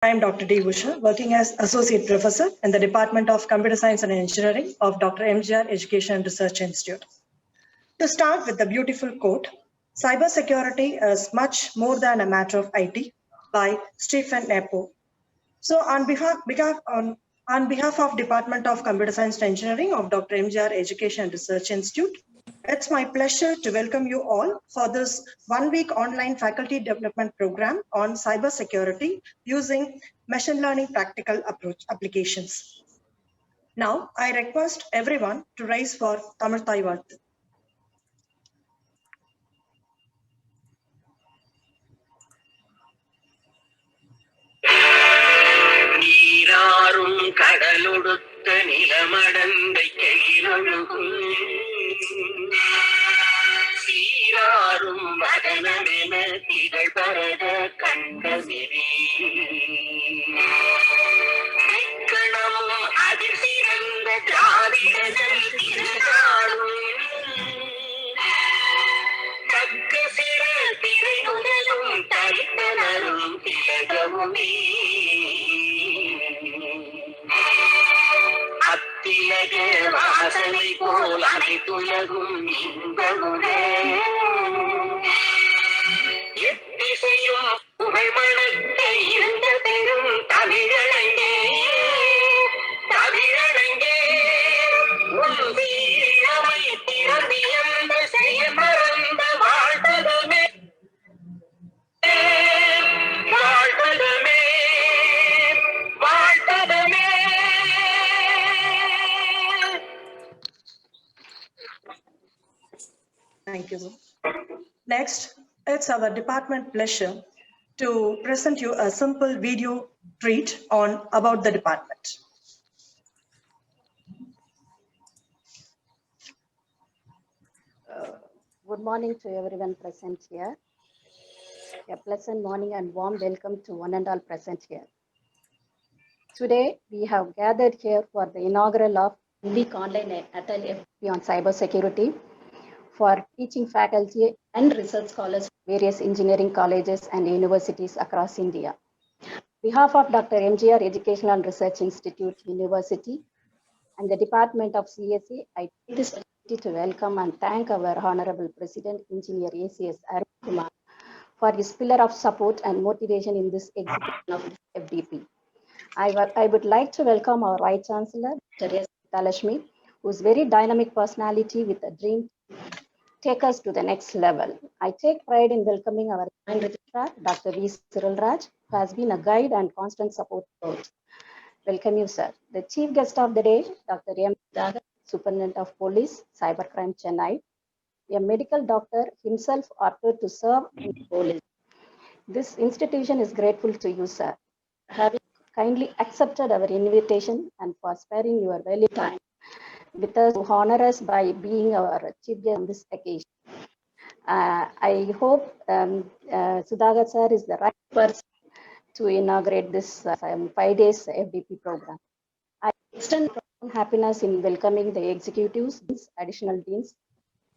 I am Dr. D. Usha, working as Associate Professor in the Department of Computer Science and Engineering of Dr. MGR Education and Research Institute. To start with the beautiful quote, cybersecurity is much more than a matter of IT by Stephen Nepo. So on behalf of Department of Computer Science and Engineering of Dr. MGR Education and Research Institute, it's my pleasure to welcome you all for this one-week online faculty development program on cybersecurity using machine learning practical approach applications. Now, I request everyone to rise for Tamil Thai Varthu. நீராறும் கடலொடுத்த நிலமடந்தை கையிலொழுகும் சீராறும் மதனமென திகழ் பரத கண்டமிரே கணமும் அதில் சிறந்த திராவிடர்கள் திருநாளும் தக்க சிற திரையுடலும் தரித்தனரும் திலகமுமே அத்திலக வாசனை போல் அனைத்துலகும் இன்பமுடே எத்திசையும் புகழ் மணக்க இருந்த பெரும் தமிழங்கே தமிழங்கே உன் வீரமை திறந்தியந்த செய்ய மறந்த வாழ்த்ததுமே வாழ்த்ததுமே வாழ்த்ததுமே. Thank you. Next, it's our department pleasure to present you a simple video treat on about the department. Good morning to everyone present here. A pleasant morning and warm welcome to one and all present here. Today, we have gathered here for the inaugural of week online Atelier on cybersecurity for teaching faculty and research scholars from various engineering colleges and universities across India. On behalf of Dr. MGR Educational and Research Institute University and the Department of CSE, I take this opportunity to welcome and thank our Honorable President, Engineer ACS Arun Kumar, for his pillar of support and motivation in this execution of this FDP. I would like to welcome our Vice Chancellor, Dr. S. Talashmi, whose very dynamic personality with a dream to take us to the next level. I take pride in welcoming our Joint Registrar, Dr. V. Cyril Raj, who has been a guide and constant support throughout. Welcome you, sir. The chief guest of the day, Dr. M. Dagar, Superintendent of Police, Cybercrime Chennai, a medical doctor himself opted to serve in police. This institution is grateful to you, sir, having kindly accepted our invitation and for sparing your valuable time with us to honor us by being our chief guest on this occasion. I hope Sudhagar sir is the right person to inaugurate this 5 days FDP program. I extend happiness in welcoming the executives, additional deans,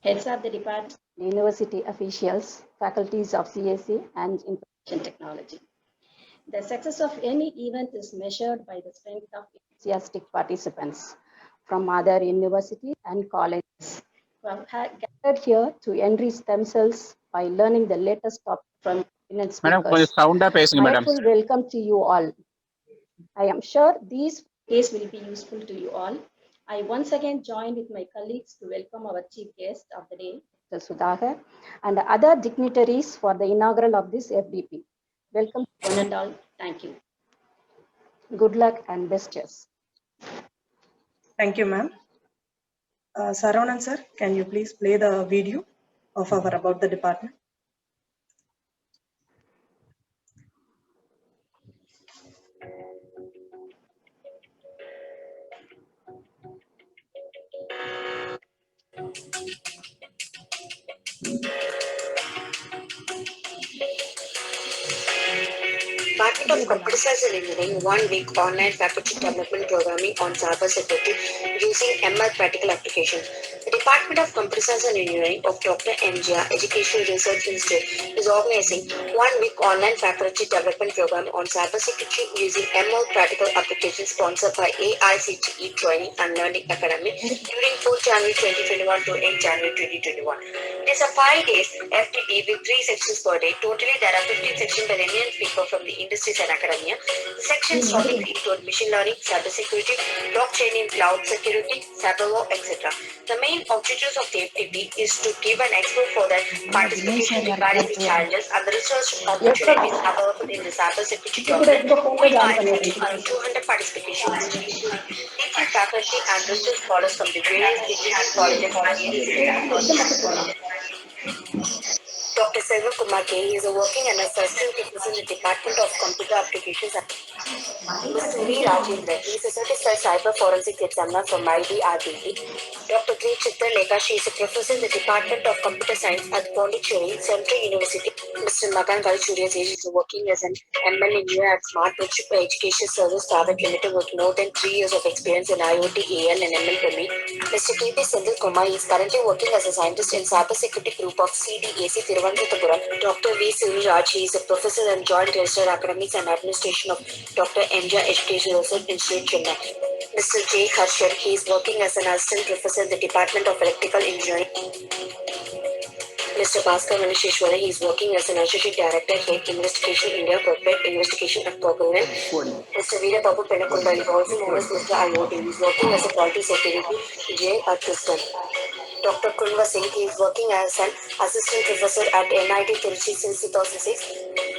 heads of the department, university officials, faculties of CSE and information technology. The success of any event is measured by the strength of enthusiastic participants from other universities and colleges who have gathered here to enrich themselves by learning the latest topic from eminent speakers. Madam, Full welcome to you all. I am sure these days will be useful to you all. I once again join with my colleagues to welcome our chief guest of the day, Mr. Sudhagar, and the other dignitaries for the inaugural of this FDP. Welcome to one and all. Thank you. Good luck and best wishes. Thank you, ma'am. Saravanan sir, can you please play the video of our about the department? Department of Computer Science and Engineering 1 week online faculty development programming on cybersecurity using ML practical applications. The Department of Computer Science and Engineering of Dr. MGR Educational Research Institute is organizing 1 week online faculty development program on cybersecurity using ML practical applications sponsored by AICTE Training and Learning Academy during 4 January 2021 to 8 January 2021. It is a 5 days FTP with 3 sections per day. Totally, there are 15 sections by eminent people from the industries and academia. The sections topics include machine learning, cybersecurity, blockchain in cloud security, cyber law, etc. The main objectives of the FTP is to give an expo for the participation regarding the challenges and the research opportunities available in the cybersecurity domain. We are expecting around 200 participation institutions, teaching faculty and research scholars from the various degrees and colleges and institutes. Dr. Selva Kumar K. He is working as an assistant professor in the Department of Computer Applications. Mr. V. Rajendra, he is a certified cyber forensic examiner from IBRDP. Dr. K. Chitralekha, she is a professor in the Department of Computer Science at Pondicherry Central University. Mr. Magan Galchuriya, he is working as an ML engineer at Smart Education Service Private Limited with more than 3 years of experience in IoT, AL, and ML domain. Mr. K.P. Sendil Kumar is currently working as a scientist in cybersecurity group of CDAC Thiruvananthapuram. Dr. V. Siviraj, he is a professor and joint registrar academics and administration of Dr. MGR Education Research Institute, Chennai. Mr. J. Harshad, he is working as an assistant professor in the Department of Electrical Engineering. Mr. Bhaskar Manisheshwara, he is working as an associate director head Investigation India Corporate Investigation at Pogulman. Mr. Veera Babu Penakunda is also known as Mr. IoT. He is working as a quality security J. Assistant. Dr. Kunva Singh, he is working as an assistant professor at NIT Tiruchi since 2006.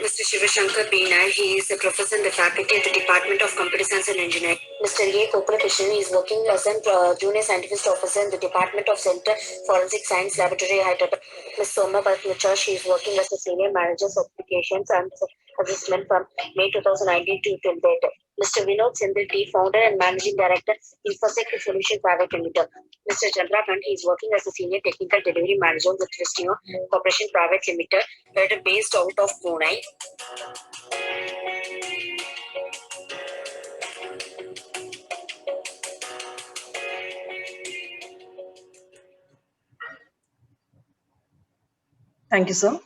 Mr. Shivashankar B. Nair, he is a professor in the faculty at the Department of Computer Science and Engineering. Mr. A. Kopalakrishnan is working as a junior scientist officer in the Department of Center Forensic Science Laboratory, Hyderabad. Ms. Soma Bhatnacha, she is working as a senior manager of applications and assessment from May 2019 to date. Mr. Vinod Sindhil T, founder and managing director, Infosec Solution Private Limited. Mr. Chandrakant, he is working as a senior technical delivery manager with Vistio Corporation Private Limited, based out of Pune. Thank you, sir.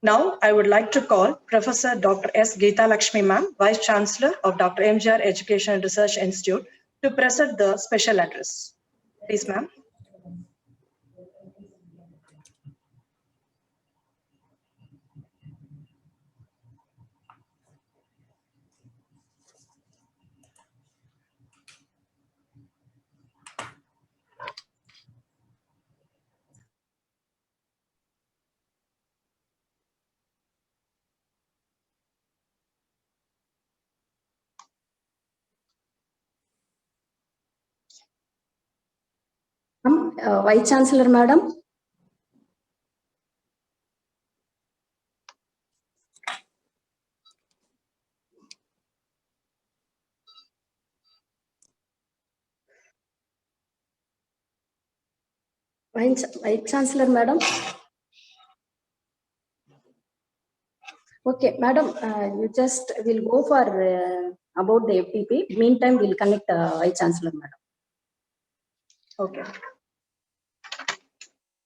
Now, I would like to call Professor Dr. S. Geeta Lakshmi Ma'am, Vice Chancellor of Dr. MGR Education and Research Institute, to present the special address. Please, ma'am. Vice Chancellor, Madam. Vice Chancellor, Madam. Okay, Madam, you just will go for about the FTP. Meantime, we'll connect Vice Chancellor, Madam. Okay.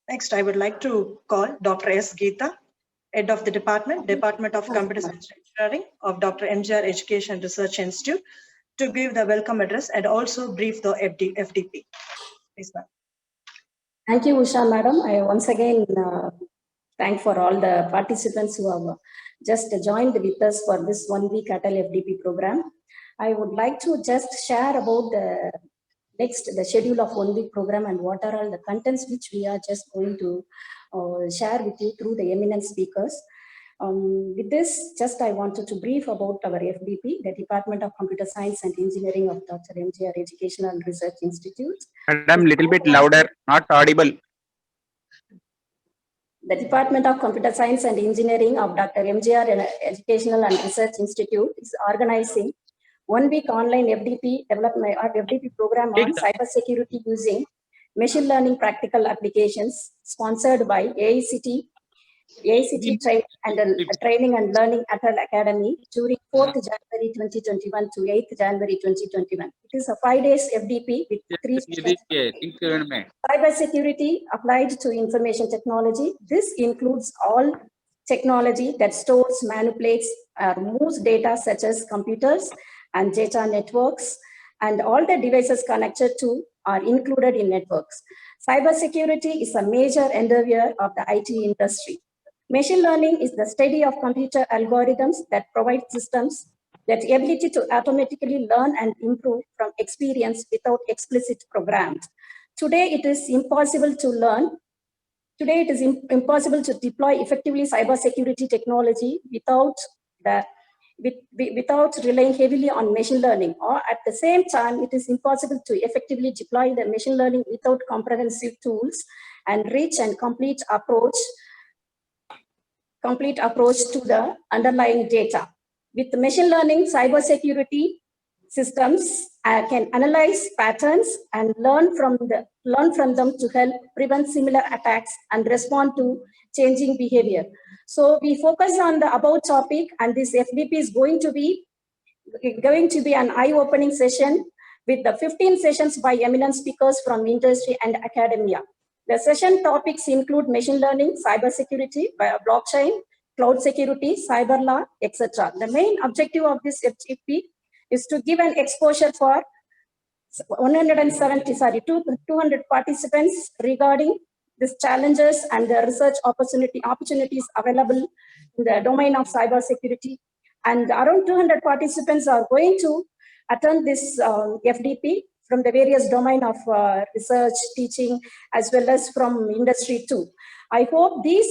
Next, I would like to call Dr. S. Geeta, Head of the Department of Computer Science and Engineering of Dr. MGR Education and Research Institute, to give the welcome address and also brief the FTP. Please, ma'am. Thank you, Usha, Madam. I once again thank for all the participants who have just joined with us for this 1 week ATAL FDP program. I would like to just share about the schedule of 1 week program and what are all the contents which we are just going to share with you through the eminent speakers. With this, just I wanted to brief about our FDP, the Department of Computer Science and Engineering of Dr. MGR Educational and Research Institute. Madam, little bit louder, not audible. The Department of Computer Science and Engineering of Dr. MGR Educational and Research Institute is organizing 1 week online FDP development or FDP program on cybersecurity using machine learning practical applications, sponsored by AICTE AICT Training and Learning Atal Academy during 4th January 2021 to 8th January 2021. It is a 5 days FDP with 3 sessions. Cybersecurity applied to information technology. This includes all technology that stores, manipulates, or moves data such as computers and data networks, and all the devices connected to are included in networks. Cybersecurity is a major endeavor of the IT industry. Machine learning is the study of computer algorithms that provide systems that ability to automatically learn and improve from experience without explicit programs. Today, it is impossible to learn. Today, it is impossible to deploy effectively cybersecurity technology without relying heavily on machine learning, or at the same time, it is impossible to effectively deploy the machine learning without comprehensive tools and rich and complete approach to the underlying data. With machine learning, cybersecurity systems can analyze patterns and learn from them to help prevent similar attacks and respond to changing behavior. So we focus on the above topic, and this FDP is going to be an eye-opening session with the 15 sessions by eminent speakers from industry and academia. The session topics include machine learning, cybersecurity, blockchain, cloud security, cyber law, etc. The main objective of this FDP is to give an exposure for 200 participants regarding these challenges and the research opportunities available in the domain of cybersecurity. And around 200 participants are going to attend this FDP from the various domain of research, teaching, as well as from industry too. I hope these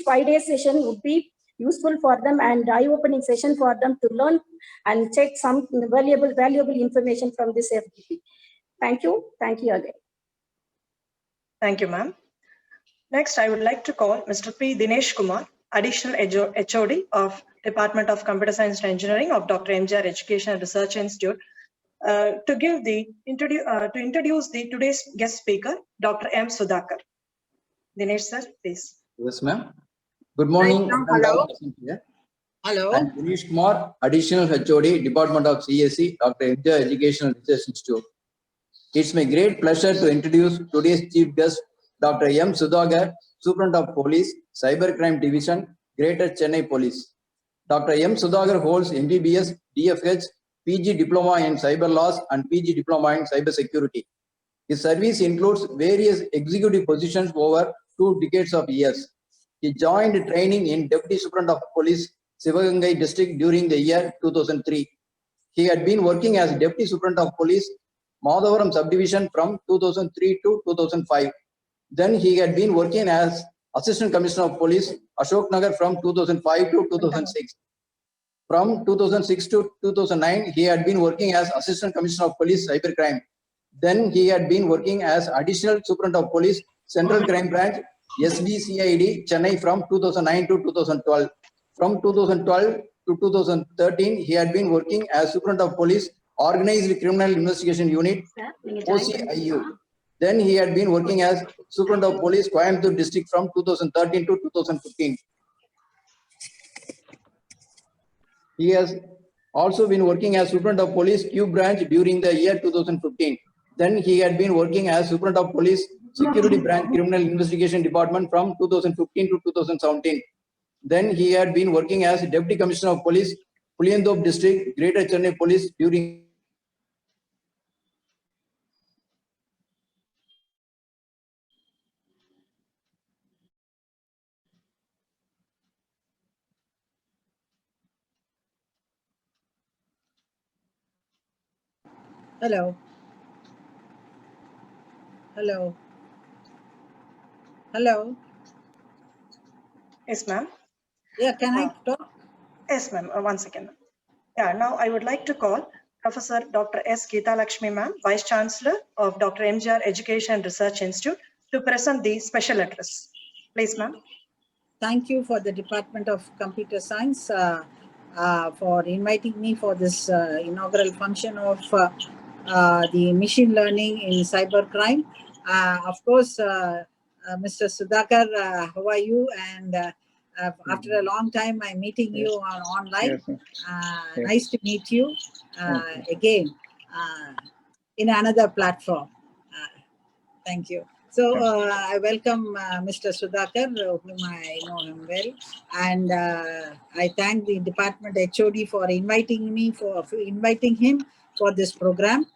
5-day session would be useful for them and eye-opening session for them to learn and take some valuable information from this FDP. Thank you again. Thank you, ma'am. Next, I would like to call Mr. P. Dinesh Kumar, Additional HOD of Department of Computer Science and Engineering of Dr. MGR Education and Research Institute, to introduce today's guest speaker, Dr. M. Sudhakar. Dinesh sir, please. Yes, ma'am. Good morning. Hello. Hello. I'm Dinesh Kumar, Additional HOD, Department of CSE, Dr. MGR Education and Research Institute. It's my great pleasure to introduce today's chief guest, Dr. M. Sudhakar, Superintendent of Police, Cybercrime Division, Greater Chennai Police. Dr. M. Sudhakar holds MBBS, DFH, PG Diploma in Cyber Laws and PG Diploma in Cyber Security. His service includes various executive positions over 2 decades of years. He joined training in Deputy Superintendent of Police, Sivagangai District during the year 2003. He had been working as Deputy Superintendent of Police, Madhavaram Subdivision from 2003 to 2005. Then he had been working as Assistant Commissioner of Police, Ashok Nagar from 2005 to 2006. From 2006 to 2009, he had been working as Assistant Commissioner of Police, Cybercrime. Then he had been working as Additional Superintendent of Police, Central Crime Branch, SBCID, Chennai from 2009 to 2012. From 2012 to 2013, he had been working as Superintendent of Police, Organized Criminal Investigation Unit, OCIU. Then he had been working as Superintendent of Police, Coimbatore District from 2013 to 2015. He has also been working as Superintendent of Police, Q Branch during the year 2015. Then he had been working as Superintendent of Police, Security Branch, Criminal Investigation Department from 2015 to 2017. Then he had been working as Deputy Commissioner of Police, Puliyandop District, Greater Chennai Police during Hello. Hello. Hello. Yes, ma'am. Yeah, can I talk? Yes, ma'am. 1 second. Yeah, now I would like to call Professor Dr. S. Geeta Lakshmi, ma'am, Vice Chancellor of Dr. MGR Education and Research Institute, to present the special address. Please, ma'am. Thank you for the Department of Computer Science for inviting me for this inaugural function of the machine learning in cybercrime. Of course, Mr. Sudhakar, how are you? And after a long time, I'm meeting you online. Yes, yes. Nice to meet you again in another platform. Thank you. So I welcome Mr. Sudhakar, whom I know him well, and I thank the department HOD for inviting him for this program.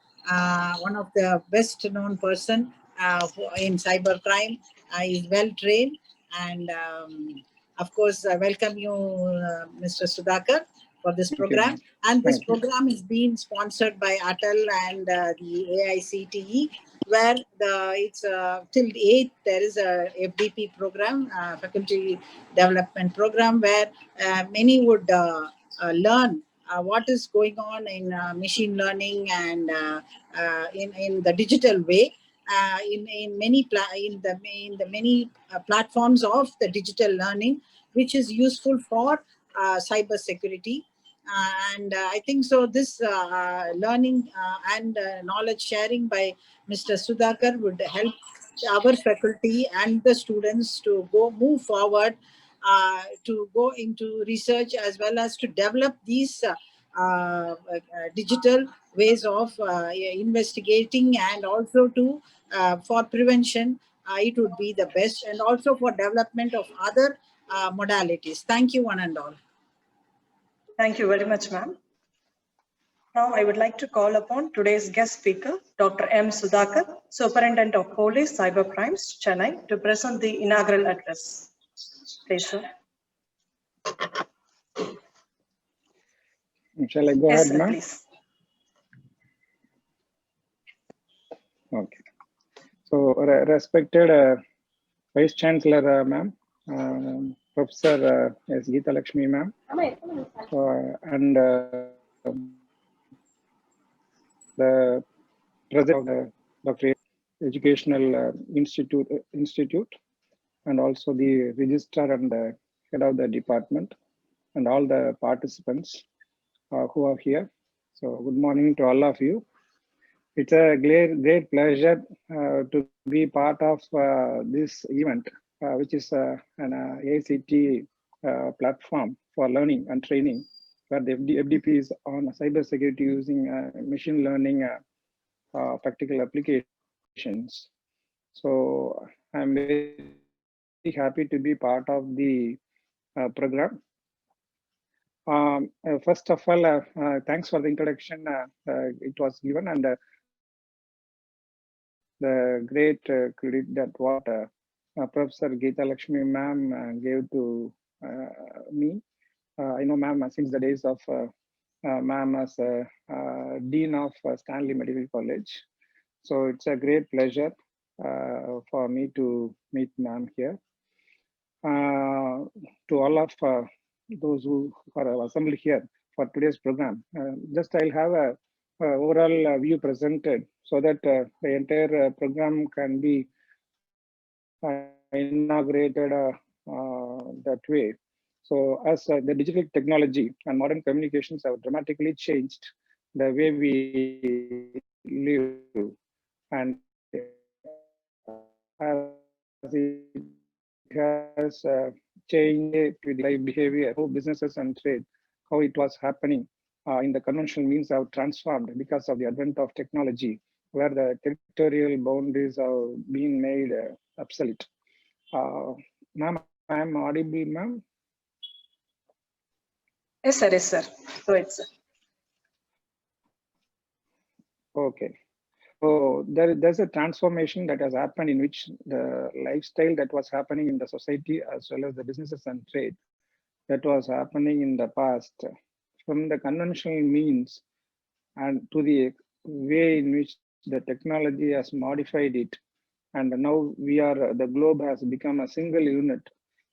One of the best known person in cybercrime. Is well trained, and of course I welcome you, Mr. Sudhakar, for this Thank you, program. ma'am. And this Thank you. program is being sponsored by ATAL and the AICTE, where it's till 8th there is a FDP program, faculty development program, where many would learn what is going on in machine learning and in the digital way. In the many platforms of the digital learning, which is useful for cyber security. And I think so this learning and knowledge sharing by Mr. Sudhakar would help our faculty and the students to move forward, to go into research, as well as to develop these digital ways of investigating, and also to for prevention. It would be the best, and also for development of other modalities. Thank you, one and all. Thank you very much, ma'am. Now I would like to call upon today's guest speaker, Dr. M. Sudhakar, Superintendent of Police Cyber Crimes, Chennai, to present the inaugural address. Please, sir. Shall I go Yes, ahead, sir, ma'am? please. Okay. So, respected Vice Chancellor, ma'am, Professor S. Geeta Lakshmi, ma'am, and the President of the Dr. Educational Institute, and also the Registrar and the Head of the Department, and all the participants who are here. So, good morning to all of you. It's a great pleasure to be part of this event, which is an AICTE platform for learning and training, where the FDP is on cybersecurity using machine learning practical applications. So I'm very happy to be part of the program. First of all, thanks for the introduction it was given, and the great credit that what Professor Geeta Lakshmi ma'am gave to me. I know ma'am since the days of ma'am as Dean of Stanley Medical College. So it's a great pleasure for me to meet ma'am here. To all of those who are assembled here for today's program, just I'll have a overall view presented so that the entire program can be inaugurated that way. So as the digital technology and modern communications have dramatically changed the way we live, and as it has changed with life behavior, how businesses and trade, how it was happening in the conventional means have transformed because of the advent of technology, where the territorial boundaries are being made obsolete. Ma'am, I am audible, ma'am? Yes, sir. Yes, sir. So it's Okay. So there's a transformation that has happened in which the lifestyle that was happening in the society, as well as the businesses and trade that was happening in the past, from the conventional means and to the way in which the technology has modified it. And now the globe has become a single unit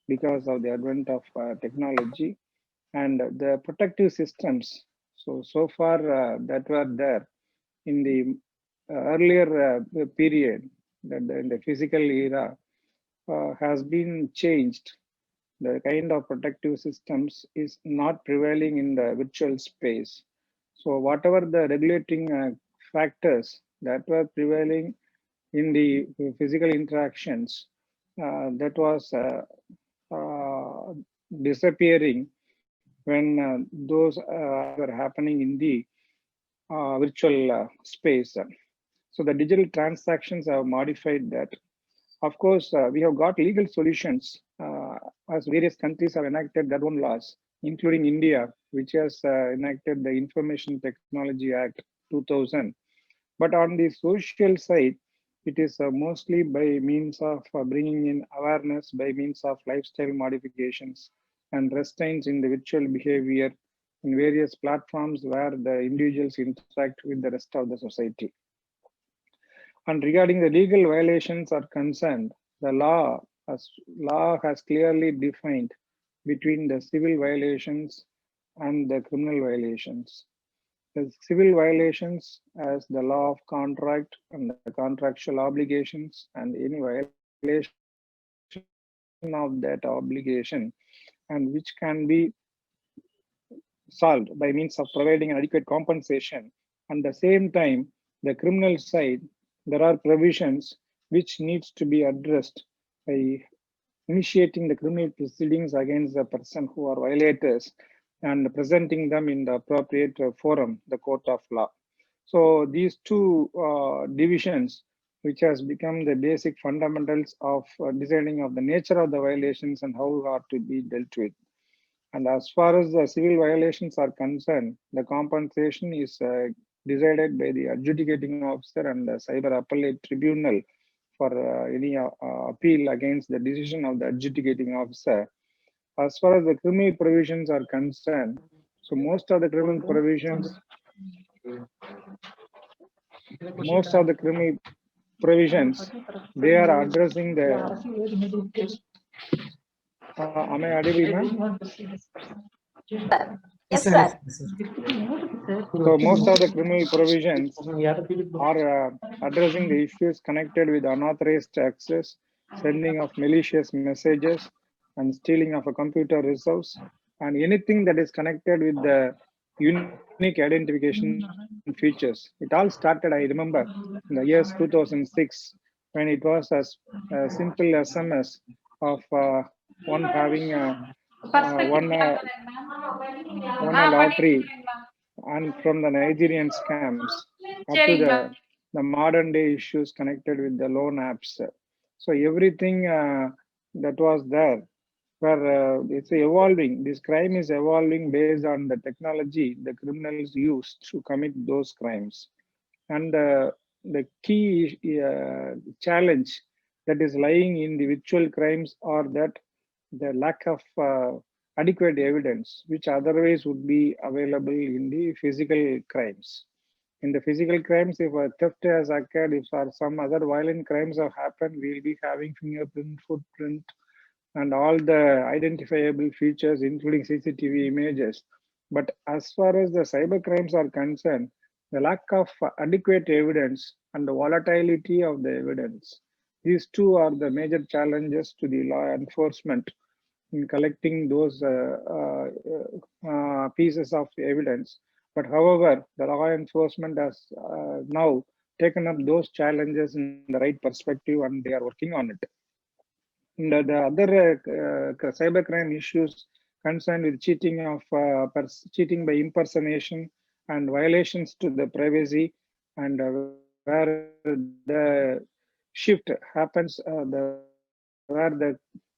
because of the advent of technology and the protective systems. So far that were there in the earlier period, that in the physical era, has been changed. The kind of protective systems is not prevailing in the virtual space. So whatever the regulating factors that were prevailing in the physical interactions that was disappearing when those were happening in the virtual space. So the digital transactions have modified that. Of course, we have got legal solutions as various countries have enacted their own laws, including India, which has enacted the Information Technology Act 2000. But on the social side, it is mostly by means of bringing in awareness, by means of lifestyle modifications and restraints in the virtual behavior in various platforms where the individuals interact with the rest of the society. And regarding the legal violations are concerned, the law has clearly defined between the civil violations and the criminal violations. The civil violations as the law of contract and the contractual obligations, and any violation of that obligation, and which can be solved by means of providing an adequate compensation. At the same time, the criminal side, there are provisions which needs to be addressed by initiating the criminal proceedings against the person who are violators and presenting them in the appropriate forum, the court of law. So these two divisions, which has become the basic fundamentals of deciding of the nature of the violations and how are to be dealt with. And as far as the civil violations are concerned, the compensation is decided by the adjudicating officer and the cyber appellate tribunal for any appeal against the decision of the adjudicating officer. As far as the criminal provisions are concerned, so most of the criminal provisions they are addressing the am I audible, ma'am? Yes, sir. So most of the criminal provisions are addressing the issues connected with unauthorized access, sending of malicious messages, and stealing of a computer resource, and anything that is connected with the unique identification features. It all started, I remember, in the years 2006, when it was a simple SMS of one having one lottery, and from the Nigerian scams up to the modern day issues connected with the loan apps. So everything that was there, where it's evolving, this crime is evolving based on the technology the criminals use to commit those crimes. And the key challenge that is lying in the virtual crimes are that the lack of adequate evidence, which otherwise would be available in the physical crimes. In the physical crimes, if a theft has occurred, if some other violent crimes have happened, we'll be having fingerprint, footprint, and all the identifiable features, including CCTV images. But as far as the cyber crimes are concerned, the lack of adequate evidence and the volatility of the evidence, these two are the major challenges to the law enforcement in collecting those pieces of evidence. But however, the law enforcement has now taken up those challenges in the right perspective, and they are working on it. And the other cybercrime issues concerned with cheating by impersonation and violations to the privacy, and where the shift happens, where the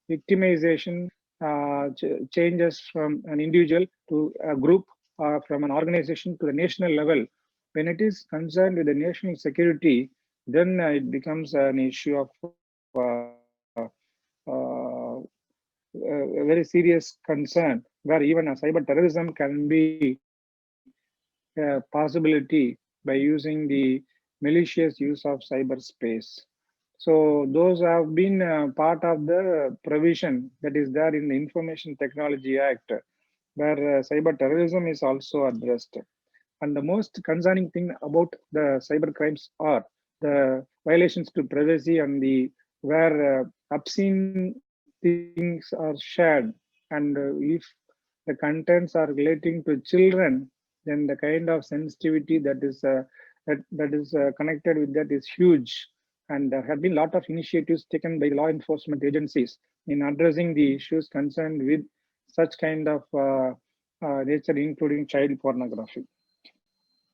victimization changes from an individual to a group, from an organization to the national level. When it is concerned with the national security, then it becomes an issue of a very serious concern, where even a cyber terrorism can be a possibility by using the malicious use of cyberspace. So those have been part of the provision that is there in the Information Technology Act, where cyber terrorism is also addressed. And the most concerning thing about the cyber crimes are the violations to privacy, and the where obscene things are shared, and if the contents are relating to children, then the kind of sensitivity that is connected with that is huge. And there have been a lot of initiatives taken by law enforcement agencies in addressing the issues concerned with such kind of nature, including child pornography.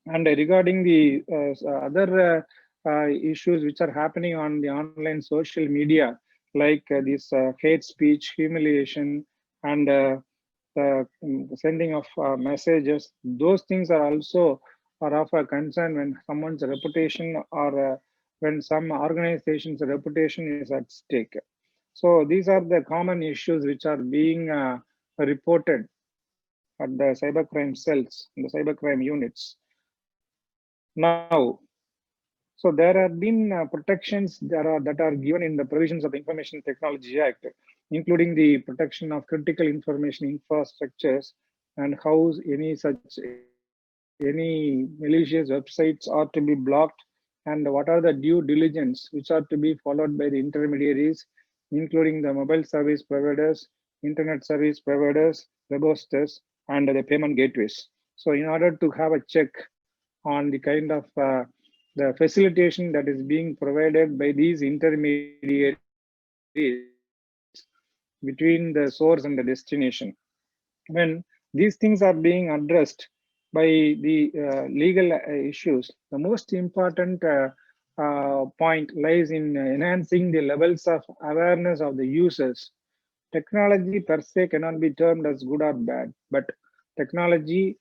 And regarding the other issues which are happening on the online social media, like this hate speech, humiliation, and the sending of messages, those things are also are of a concern when someone's reputation or when some organization's reputation is at stake. So these are the common issues which are being reported at the cybercrime cells, the cybercrime units. Now, so there have been protections that are given in the provisions of the Information Technology Act, including the protection of critical information infrastructures and how any malicious websites are to be blocked, and what are the due diligence which are to be followed by the intermediaries, including the mobile service providers, internet service providers, web hosters, and the payment gateways. So in order to have a check on the kind of the facilitation that is being provided by these intermediaries between the source and the destination. When these things are being addressed by the legal issues, the most important point lies in enhancing the levels of awareness of the users. Technology per se cannot be termed as good or bad, but technology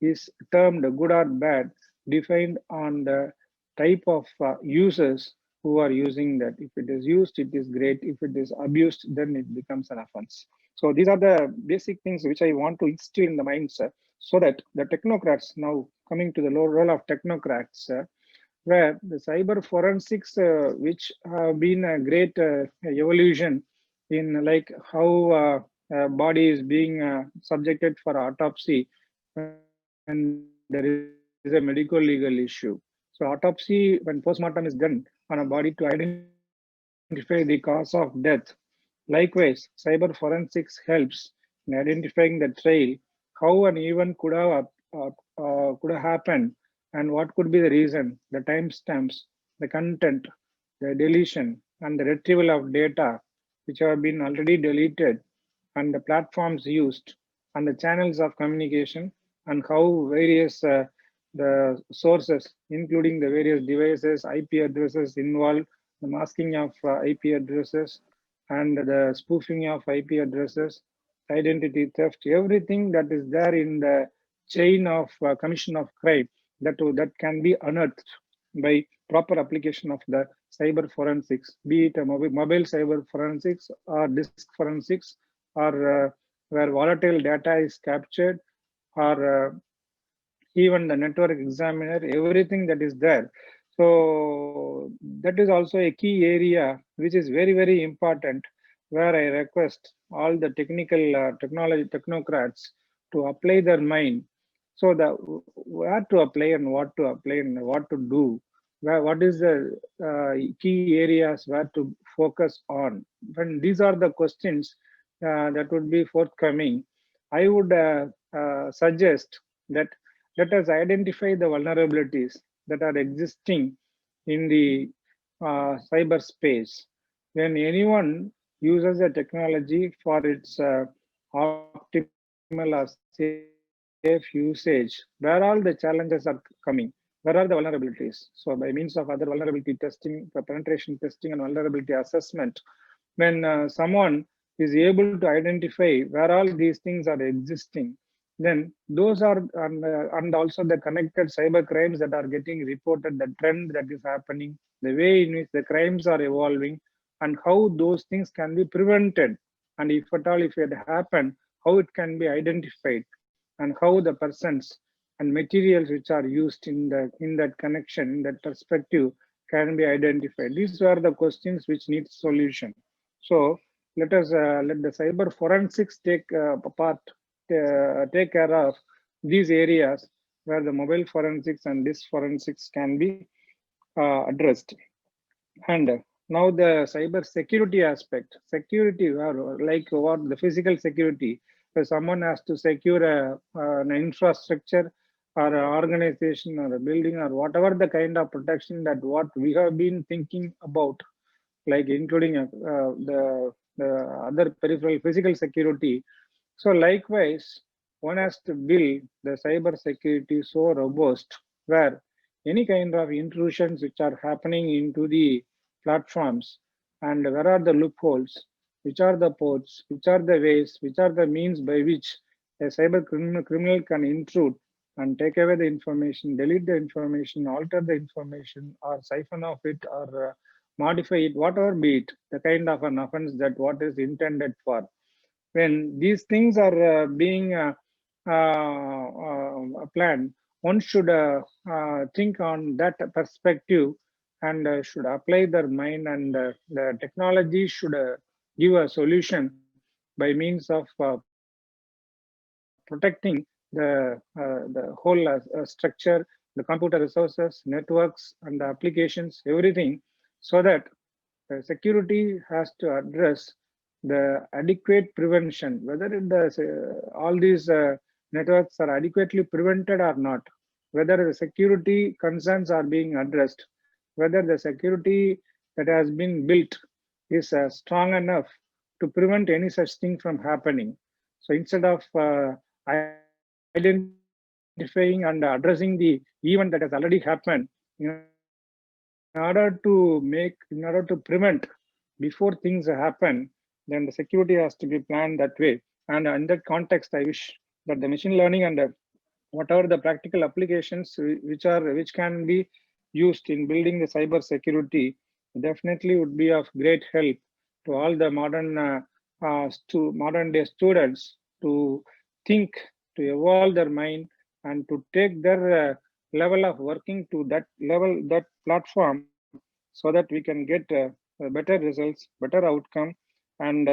is termed good or bad defined on the type of users who are using that. If it is used, it is great. If it is abused, then it becomes an offense. So these are the basic things which I want to instill in the minds so that the technocrats, now coming to the role of technocrats, where the cyber forensics, which have been a great evolution in like how body is being subjected for autopsy and there is a medical legal issue. So autopsy, when postmortem is done on a body to identify the cause of death. Likewise, cyber forensics helps in identifying the trail, how an event could have happened, and what could be the reason, the timestamps, the content, the deletion, and the retrieval of data which have been already deleted, and the platforms used, and the channels of communication, and how various the sources, including the various devices, IP addresses involved, the masking of IP addresses, and the spoofing of IP addresses, identity theft, everything that is there in the chain of commission of crime that can be unearthed by proper application of the cyber forensics, be it a mobile cyber forensics or disk forensics, or where volatile data is captured, or even the network examiner, everything that is there. So that is also a key area which is very, very important, where I request all the technical technocrats to apply their mind. So that where to apply and what to apply and what to do, what is the key areas where to focus on. When these are the questions that would be forthcoming, I would suggest that let us identify the vulnerabilities that are existing in the cyberspace. When anyone uses a technology for its optimal or safe usage, where all the challenges are coming, where are the vulnerabilities? So by means of other vulnerability testing, penetration testing, and vulnerability assessment, when someone is able to identify where all these things are existing, then those are and also the connected cyber crimes that are getting reported, the trend that is happening, the way in which the crimes are evolving, and how those things can be prevented, and if at all if it happened, how it can be identified, and how the persons and materials which are used in that connection, in that perspective, can be identified. These are the questions which need solution. So let us let the cyber forensics take care of these areas where the mobile forensics and disk forensics can be addressed. And now the cyber security aspect, security, like what the physical security, where someone has to secure an infrastructure or a organization or a building or whatever the kind of protection that what we have been thinking about, like including the other peripheral physical security. So likewise, one has to build the cyber security so robust where any kind of intrusions which are happening into the platforms, and where are the loopholes, which are the ports, which are the ways, which are the means by which a cyber criminal can intrude and take away the information, delete the information, alter the information, or siphon off it, or modify it, whatever be it, the kind of an offense that what is intended for. When these things are being planned, one should think on that perspective and should apply their mind, and the technology should give a solution by means of protecting the whole structure, the computer resources, networks, and the applications, everything, so that security has to address the adequate prevention, whether all these networks are adequately prevented or not, whether the security concerns are being addressed, whether the security that has been built is strong enough to prevent any such thing from happening. So instead of identifying and addressing the event that has already happened, in order to prevent before things happen, then the security has to be planned that way. And in that context, I wish that the machine learning and whatever the practical applications which can be used in building the cyber security definitely would be of great help to all the modern day students to think, to evolve their mind, and to take their level of working to that level, that platform, so that we can get better results, better outcome, and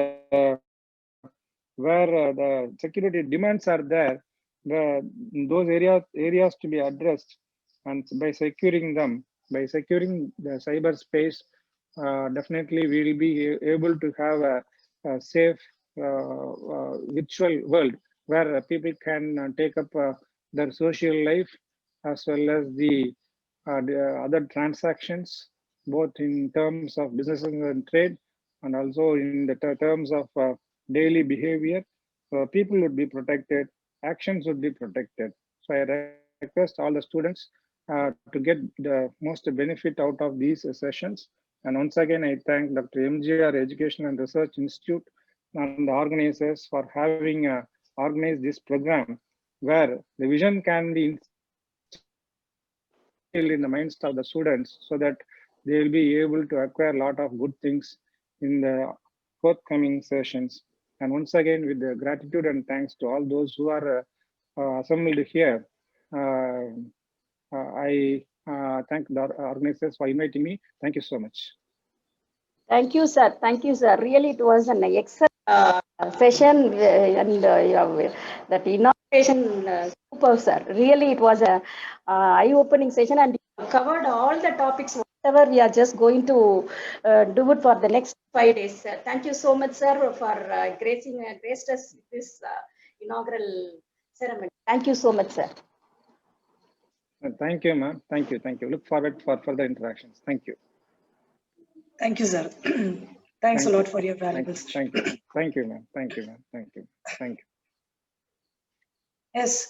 where the security demands are there, those areas to be addressed, and by securing them, by securing the cyberspace, definitely we will be able to have a safe virtual world where people can take up their social life as well as the other transactions, both in terms of business and trade, and also in the terms of daily behavior. People would be protected, actions would be protected. So I request all the students to get the most benefit out of these sessions. And once again, I thank Dr. MGR Education and Research Institute and the organizers for having organized this program, where the vision can be in the minds of the students, so that they will be able to acquire a lot of good things in the forthcoming sessions. And once again, with the gratitude and thanks to all those who are assembled here, I thank the organizers for inviting me. Thank you so much. Thank you, sir. Thank you, sir. Really, it was an excellent session, and that inauguration, super, sir. Really, it was a eye-opening session, and you covered all the topics, whatever we are just going to do it for the next 5 days, sir. Thank you so much, sir, for graced us with this inaugural ceremony. Thank you so much, sir. Thank you, ma'am. Thank you. Thank you. Look forward for further interactions. Thank you. Thank you, sir. Thanks a lot for your valuable Thank you. Thank you, ma'am. Thank you, ma'am. Thank you. Thank you. Yes.